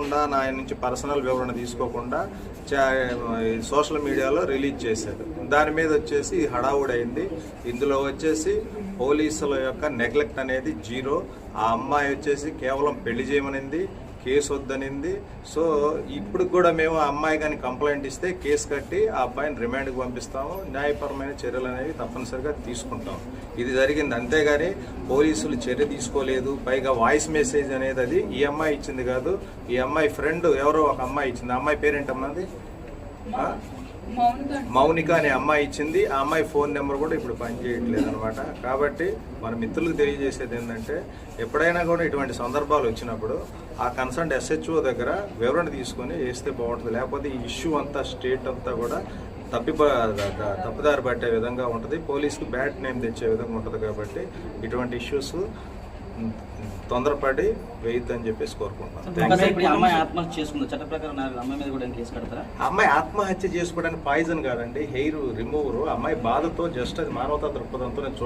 చెప్పకుండా నా నుంచి పర్సనల్ వివరణ తీసుకోకుండా సోషల్ మీడియాలో రిలీజ్ చేశారు. దాని మీద వచ్చేసి హడావుడైంది. ఇందులో వచ్చేసి పోలీసుల యొక్క నెగ్లెక్ట్ అనేది జీరో. ఆ అమ్మాయి వచ్చేసి కేవలం పెళ్లి చేయమనింది, కేసు వద్దనింది. సో ఇప్పుడు కూడా మేము ఆ అమ్మాయి కానీ కంప్లైంట్ ఇస్తే కేసు కట్టి ఆ అబ్బాయిని రిమాండ్కి పంపిస్తాము. న్యాయపరమైన చర్యలు అనేవి తప్పనిసరిగా తీసుకుంటాం. ఇది జరిగింది. అంతేగాని పోలీసులు చర్య తీసుకోలేదు. పైగా వాయిస్ మెసేజ్ అనేది అది ఈ అమ్మాయి ఇచ్చింది కాదు, ఈ అమ్మాయి ఫ్రెండ్ ఎవరో ఒక అమ్మాయి ఇచ్చింది. ఆ అమ్మాయి పేరేంటన్నది మౌనిక అనే అమ్మాయి ఇచ్చింది. ఆ అమ్మాయి ఫోన్ నెంబర్ కూడా ఇప్పుడు పనిచేయట్లేదు అనమాట. కాబట్టి మన మిత్రులకు తెలియజేసేది ఏంటంటే, ఎప్పుడైనా కూడా ఇటువంటి సందర్భాలు వచ్చినప్పుడు ఆ కన్సర్న్ SHO దగ్గర వివరణ తీసుకొని వేస్తే బాగుంటుంది. లేకపోతే ఈ ఇష్యూ అంతా స్టేట్ అంతా కూడా తప్పుదారి పట్టే విధంగా ఉంటుంది, పోలీసుకు బ్యాడ్ నేమ్ తెచ్చే విధంగా ఉంటుంది. కాబట్టి ఇటువంటి ఇష్యూస్ తొందరపడి వేయద్దని చెప్పేసి కోరుకుంటున్నాను. అమ్మాయి ఆత్మహత్య చేసుకుంది, చట్ట ప్రకారం అమ్మాయి మీద కూడా కేసు కడతారా? అమ్మాయి ఆత్మహత్య చేసుకోవడానికి పాయిజన్ కాదండి, హెయిర్ రిమూవర్. అమ్మాయి బాధతో జస్ట్ అది మానవతా దృక్పథంతో నేను